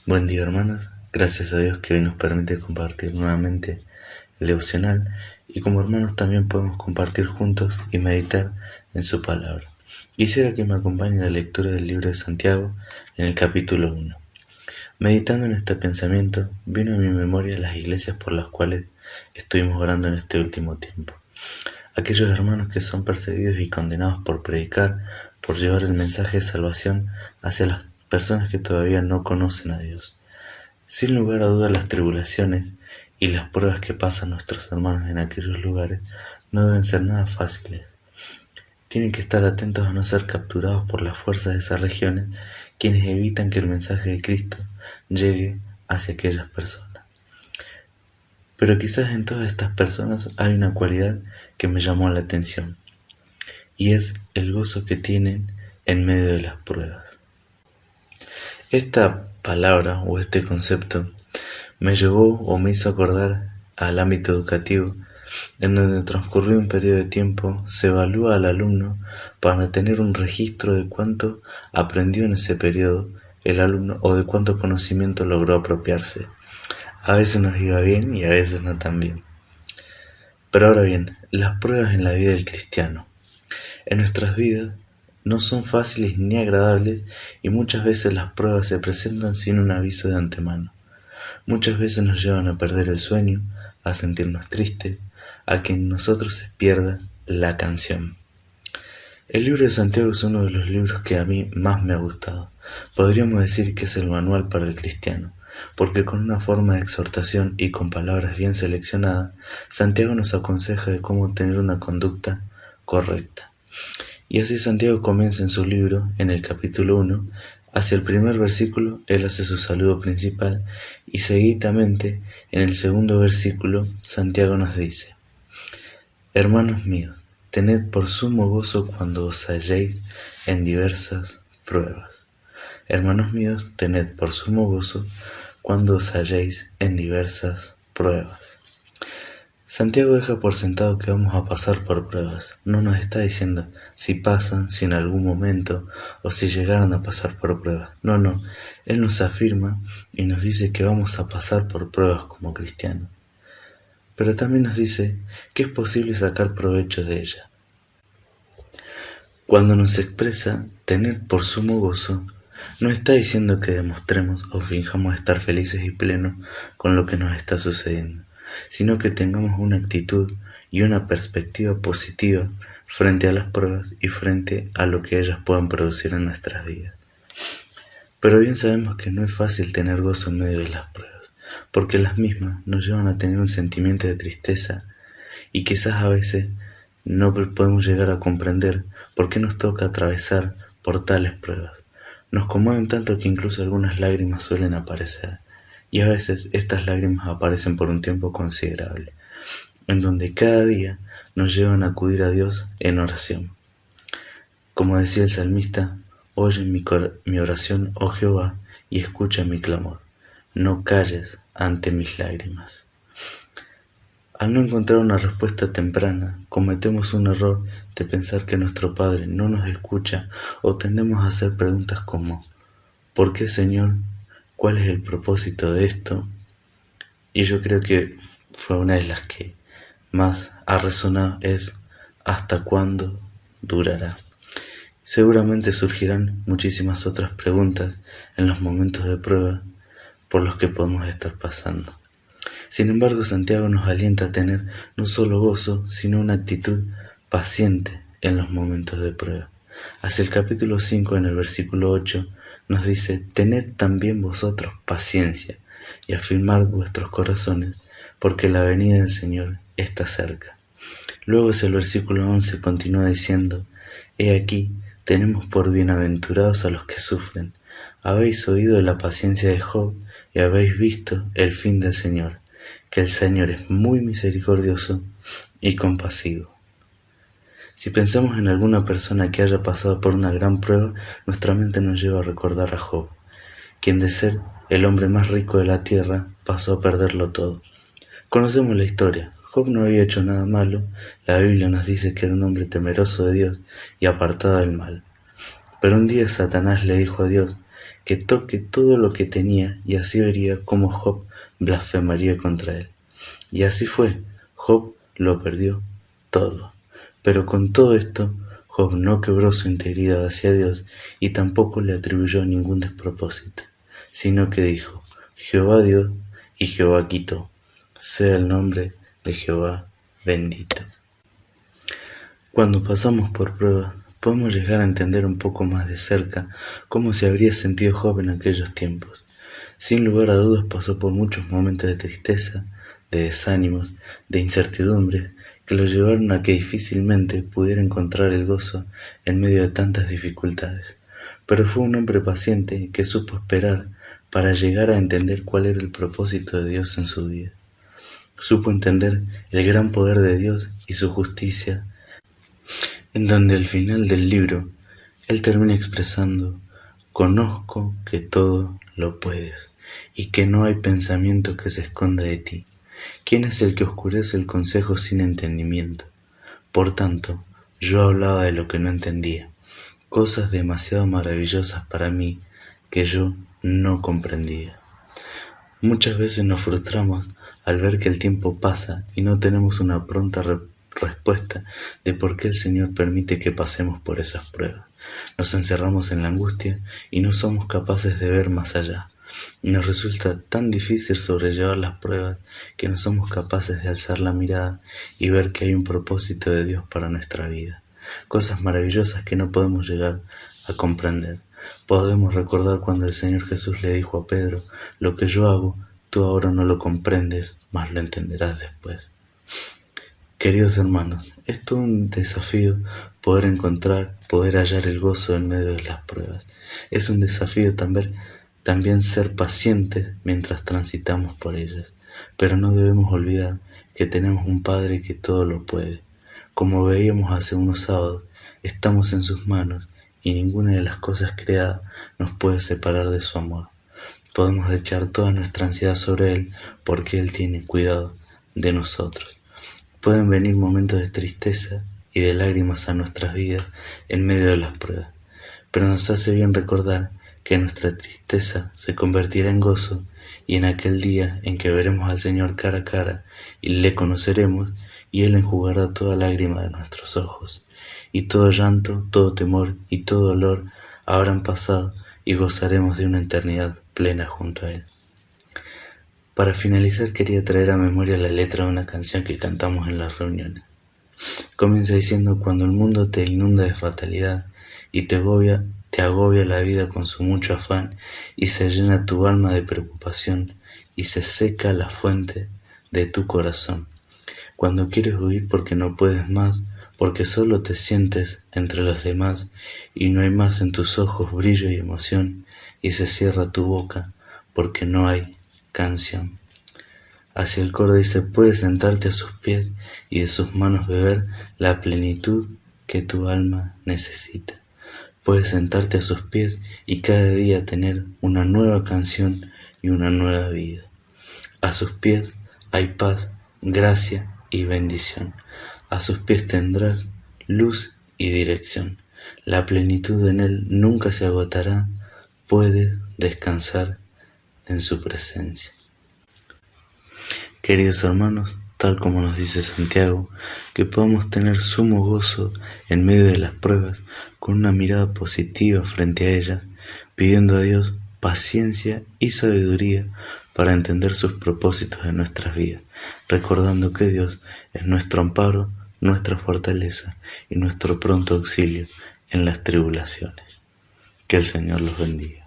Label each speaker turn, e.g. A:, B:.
A: Buen día, hermanos. Gracias a Dios que hoy nos permite compartir nuevamente el devocional y como hermanos también podemos compartir juntos y meditar en su palabra. Quisiera que me acompañe la lectura del libro de Santiago en el capítulo 1. Meditando en este pensamiento, vino a mi memoria las iglesias por las cuales estuvimos orando en este último tiempo. Aquellos hermanos que son perseguidos y condenados por predicar, por llevar el mensaje de salvación hacia las personas que todavía no conocen a Dios. Sin lugar a dudas, las tribulaciones y las pruebas que pasan nuestros hermanos en aquellos lugares no deben ser nada fáciles. Tienen que estar atentos a no ser capturados por las fuerzas de esas regiones, quienes evitan que el mensaje de Cristo llegue hacia aquellas personas. Pero quizás en todas estas personas hay una cualidad que me llamó la atención, y es el gozo que tienen en medio de las pruebas. Esta palabra o este concepto me llevó o me hizo acordar al ámbito educativo, en donde transcurrido un periodo de tiempo se evalúa al alumno para tener un registro de cuánto aprendió en ese periodo el alumno o de cuánto conocimiento logró apropiarse. A veces nos iba bien y a veces no tan bien. Pero ahora bien, las pruebas en la vida del cristiano. En nuestras vidas no son fáciles ni agradables y muchas veces las pruebas se presentan sin un aviso de antemano. Muchas veces nos llevan a perder el sueño, a sentirnos tristes, a que en nosotros se pierda la canción. El libro de Santiago es uno de los libros que a mí más me ha gustado. Podríamos decir que es el manual para el cristiano, porque con una forma de exhortación y con palabras bien seleccionadas, Santiago nos aconseja de cómo tener una conducta correcta. Y así Santiago comienza en su libro, en el capítulo 1, hacia el primer versículo, él hace su saludo principal y seguidamente, en el segundo versículo, Santiago nos dice: Hermanos míos, tened por sumo gozo cuando os halléis en diversas pruebas. Hermanos míos, tened por sumo gozo cuando os halléis en diversas pruebas. Santiago deja por sentado que vamos a pasar por pruebas. No nos está diciendo si pasan, si en algún momento o si llegaron a pasar por pruebas. No. Él nos afirma y nos dice que vamos a pasar por pruebas como cristianos. Pero también nos dice que es posible sacar provecho de ellas. Cuando nos expresa tener por sumo gozo, no está diciendo que demostremos o fijamos estar felices y plenos con lo que nos está sucediendo, sino que tengamos una actitud y una perspectiva positiva frente a las pruebas y frente a lo que ellas puedan producir en nuestras vidas. Pero bien sabemos que no es fácil tener gozo en medio de las pruebas, porque las mismas nos llevan a tener un sentimiento de tristeza y quizás a veces no podemos llegar a comprender por qué nos toca atravesar por tales pruebas. Nos conmueven tanto que incluso algunas lágrimas suelen aparecer, y a veces estas lágrimas aparecen por un tiempo considerable, en donde cada día nos llevan a acudir a Dios en oración. Como decía el salmista: oye mi oración, oh Jehová, y escucha mi clamor. No calles ante mis lágrimas. Al no encontrar una respuesta temprana, cometemos un error de pensar que nuestro Padre no nos escucha o tendemos a hacer preguntas como: ¿por qué, Señor? ¿Cuál es el propósito de esto? Y yo creo que fue una de las que más ha resonado es: ¿hasta cuándo durará? Seguramente surgirán muchísimas otras preguntas en los momentos de prueba por los que podemos estar pasando. Sin embargo, Santiago nos alienta a tener no solo gozo, sino una actitud paciente en los momentos de prueba. Hacia el capítulo 5, en el versículo 8, nos dice: tened también vosotros paciencia y afirmad vuestros corazones, porque la venida del Señor está cerca. Luego hacia el versículo 11 continúa diciendo: he aquí, tenemos por bienaventurados a los que sufren. Habéis oído de la paciencia de Job y habéis visto el fin del Señor, que el Señor es muy misericordioso y compasivo. Si pensamos en alguna persona que haya pasado por una gran prueba, nuestra mente nos lleva a recordar a Job, quien de ser el hombre más rico de la tierra pasó a perderlo todo. Conocemos la historia. Job no había hecho nada malo. La Biblia nos dice que era un hombre temeroso de Dios y apartado del mal. Pero un día Satanás le dijo a Dios que toque todo lo que tenía, y así vería cómo Job blasfemaría contra él. Y así fue, Job lo perdió todo. Pero con todo esto, Job no quebró su integridad hacia Dios y tampoco le atribuyó ningún despropósito, sino que dijo: Jehová dio y Jehová quitó, sea el nombre de Jehová bendito. Cuando pasamos por pruebas, podemos llegar a entender un poco más de cerca cómo se habría sentido Job en aquellos tiempos. Sin lugar a dudas pasó por muchos momentos de tristeza, de desánimos, de incertidumbres, que lo llevaron a que difícilmente pudiera encontrar el gozo en medio de tantas dificultades. Pero fue un hombre paciente que supo esperar para llegar a entender cuál era el propósito de Dios en su vida. Supo entender el gran poder de Dios y su justicia, en donde al final del libro él termina expresando: conozco que todo lo puedes y que no hay pensamiento que se esconda de ti. ¿Quién es el que oscurece el consejo sin entendimiento? Por tanto, yo hablaba de lo que no entendía, cosas demasiado maravillosas para mí que yo no comprendía. Muchas veces nos frustramos al ver que el tiempo pasa y no tenemos una pronta respuesta de por qué el Señor permite que pasemos por esas pruebas. Nos encerramos en la angustia y no somos capaces de ver más allá. Nos resulta tan difícil sobrellevar las pruebas que no somos capaces de alzar la mirada y ver que hay un propósito de Dios para nuestra vida. Cosas maravillosas que no podemos llegar a comprender. Podemos recordar cuando el Señor Jesús le dijo a Pedro: lo que yo hago, tú ahora no lo comprendes, mas lo entenderás después. Queridos hermanos, es todo un desafío poder hallar el gozo en medio de las pruebas. Es un desafío también ser pacientes mientras transitamos por ellas, pero no debemos olvidar que tenemos un Padre que todo lo puede. Como veíamos hace unos sábados, estamos en sus manos y ninguna de las cosas creadas nos puede separar de su amor. Podemos echar toda nuestra ansiedad sobre Él porque Él tiene cuidado de nosotros. Pueden venir momentos de tristeza y de lágrimas a nuestras vidas en medio de las pruebas, pero nos hace bien recordar que nuestra tristeza se convertirá en gozo, y en aquel día en que veremos al Señor cara a cara y le conoceremos, y Él enjugará toda lágrima de nuestros ojos, y todo llanto, todo temor y todo dolor habrán pasado, y gozaremos de una eternidad plena junto a Él. Para finalizar, quería traer a memoria la letra de una canción que cantamos en las reuniones. Comienza diciendo: cuando el mundo te inunda de fatalidad y te agobia la vida con su mucho afán, y se llena tu alma de preocupación y se seca la fuente de tu corazón. Cuando quieres huir porque no puedes más, porque solo te sientes entre los demás y no hay más en tus ojos brillo y emoción, y se cierra tu boca porque no hay canción. Hacia el coro dice: puedes sentarte a sus pies y de sus manos beber la plenitud que tu alma necesita. Puedes sentarte a sus pies y cada día tener una nueva canción y una nueva vida. A sus pies hay paz, gracia y bendición. A sus pies tendrás luz y dirección. La plenitud en Él nunca se agotará. Puedes descansar en su presencia. Queridos hermanos, tal como nos dice Santiago, que podamos tener sumo gozo en medio de las pruebas, con una mirada positiva frente a ellas, pidiendo a Dios paciencia y sabiduría para entender sus propósitos en nuestras vidas, recordando que Dios es nuestro amparo, nuestra fortaleza y nuestro pronto auxilio en las tribulaciones. Que el Señor los bendiga.